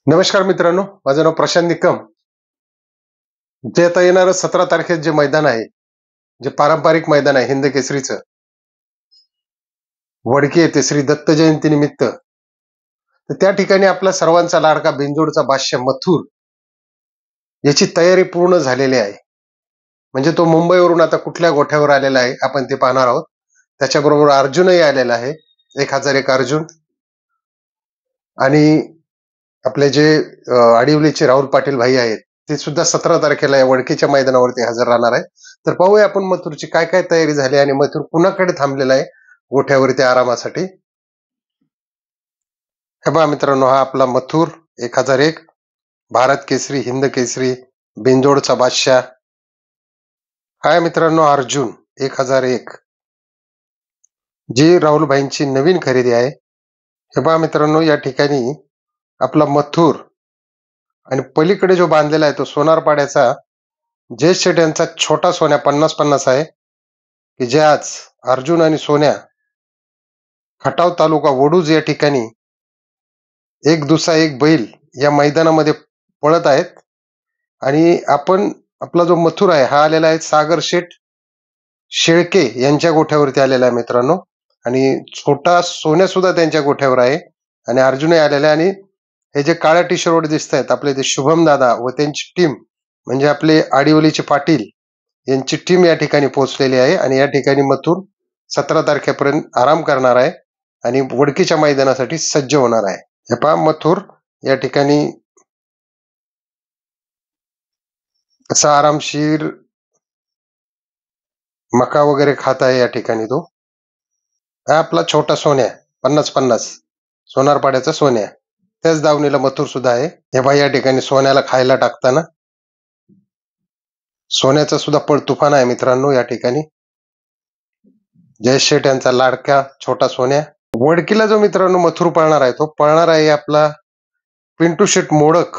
नमस्कार मित्रांनो, माझं नाव प्रशांत निकम. जे आता येणारं 17 तारखेत जे मैदान आहे, जे पारंपरिक मैदान आहे हिंद केसरीचं, वडकी येथे श्री दत्त जयंती निमित्त, तर त्या ठिकाणी आपला सर्वांचा लाडका बिंजोडचा बादशाह मथुर याची तयारी पूर्ण झालेली आहे. म्हणजे तो मुंबईवरून आता कुठल्या गोठ्यावर आलेला आहे आपण ते पाहणार आहोत. त्याच्याबरोबर अर्जुनही आलेला आहे, 1001 अर्जुन. आणि आपले जे आडिवलीचे राहुल पाटील भाई आहेत, ते सुद्धा 17 तारखेला या वडकीच्या मैदानावरती हजर राहणार आहे. तर पाहूया आपण मथुरची काय काय तयारी झाली आणि मथुर कुणाकडे थांबलेला आहे गोठ्यावरती आरामासाठी. हे पहा मित्रांनो, हा आपला मथुर 1001 भारत केसरी, हिंद केसरी, बिंजोडचा बादशाह. हाय मित्रांनो, अर्जुन 1001 जी राहुल भाईंची नवीन खरेदी आहे. हे पहा मित्रांनो, या ठिकाणी आपला मथुर आणि पलीकडे जो बांधलेला आहे तो सोनारपाड्याचा जयेश शेठ यांचा छोटा सोन्या 50-50 आहे, की जे आज अर्जुन आणि सोन्या खटाव तालुका वडूज या ठिकाणी एक दुसरा एक बैल या मैदानामध्ये पळत आहेत. आणि आपण आपला जो मथुर आहे हा आलेला आहे सागर शेठ शेळके यांच्या गोठ्यावरती आलेला आहे मित्रांनो. आणि छोटा सोन्या सुद्धा त्यांच्या गोठ्यावर आहे आणि अर्जुनही आलेला आहे. आणि हे जे काळ्या टी शर्ट दिसत आहेत आपले ते शुभम दादा व त्यांची टीम, म्हणजे आपले आडिवलीचे पाटील यांची टीम या ठिकाणी पोहोचलेली आहे. आणि या ठिकाणी मथुर 17 तारखेपर्यंत आराम करणार आहे आणि वडकीच्या मैदानासाठी सज्ज होणार आहे. हे पहा, मथुर या ठिकाणी असा आरामशीर मका वगैरे खात आहे या ठिकाणी तो. हा आपला छोटा सोन्या 50-50 सोनारपाड्याचा सोन्या, त्याच दावणीला मथुर सुद्धा आहे. हे पहा, या ठिकाणी सोन्याला खायला टाकताना सोन्याचा सुद्धा पळ तुफान आहे मित्रांनो. या ठिकाणी जयेश शेठ यांचा लाडका छोटा सोन्या. वडकीला जो मित्रांनो मथुर पळणार आहे तो पळणार आहे आपला पिंटू शेठ मोडक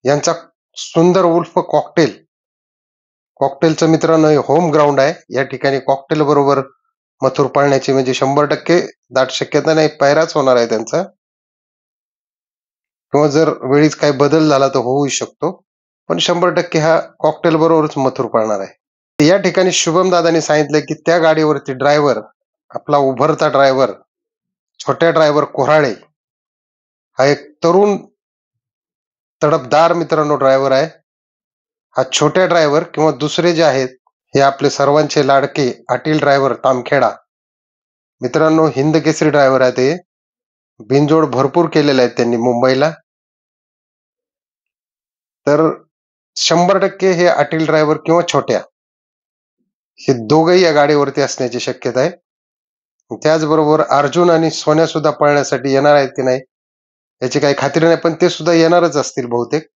यांचा सुंदर उर्फ कॉकटेल. कॉकटेलचं मित्रांनो हे होम ग्राउंड आहे. या ठिकाणी कॉकटेल बरोबर मथुर पळण्याची म्हणजे 100% दाट शक्यता नाही, पैराच होणार आहे त्यांचा. किंवा जर वेळीच काही बदल झाला तर होऊ शकतो, पण 100% हा कॉकटेल बरोबरच मथुर पळणार आहे. या ठिकाणी शुभम दादांनी सांगितलं की त्या गाडीवरती ड्रायव्हर, आपला उभरता ड्रायव्हर, छोट्या ड्रायव्हर कोऱ्हाळे हा एक तरुण तडफदार मित्रांनो ड्रायव्हर आहे. हा छोट्या ड्रायव्हर किंवा दुसरे जे आहेत हे आपले सर्वांचे लाडके आटील ड्रायव्हर तामखेडा मित्रांनो, हिंद केसरी ड्रायव्हर आहे. ते बिनजोड भरपूर केलेले आहेत त्यांनी मुंबईला. तर 100% हे आटील ड्रायव्हर किंवा छोट्या हे दोघही या गाडीवरती असण्याची शक्यता आहे. त्याचबरोबर अर्जुन आणि सोन्या सुद्धा पळण्यासाठी येणार आहेत की नाही याची काही खात्री नाही, पण ते सुद्धा येणारच असतील बहुतेक.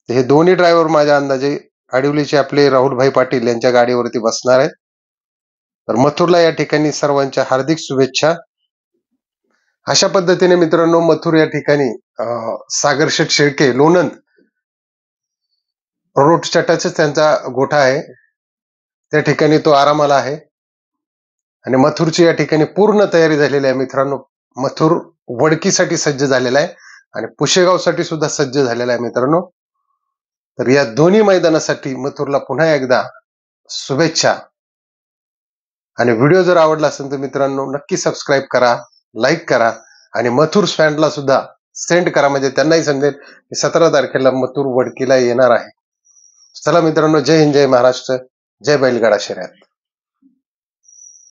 हे दोन्ही ड्रायव्हर माझ्या अंदाजे आडिवलीचे आपले राहुलभाई पाटील यांच्या गाडीवरती बसणार आहेत. तर मथुरला या ठिकाणी सर्वांच्या हार्दिक शुभेच्छा. अशा पद्धतीने मित्रांनो मथुर या ठिकाणी सागर शेठ शेळके लोणंद रोड चटाचच त्यांचा गोठा आहे, त्या ठिकाणी तो आरामाला आहे. आणि मथुरची या ठिकाणी पूर्ण तयारी झालेली आहे मित्रांनो. मथुर वडकीसाठी सज्ज झालेला आहे आणि पुशेगावसाठी सुद्धा सज्ज झालेला आहे मित्रांनो. तर या दोन्ही मैदानासाठी मथुरला पुन्हा एकदा शुभेच्छा. आणि व्हिडिओ जर आवडला असेल तर मित्रांनो नक्की सबस्क्राईब करा, लाईक करा आणि मथुर फॅनला सुद्धा सेंड करा, म्हणजे त्यांनाही समजेल की 17 तारखेला मथुर वडकीला येणार आहे. चला मित्रांनो, जय हिंद, जय महाराष्ट्र, जय बैलगाडा शर्यत.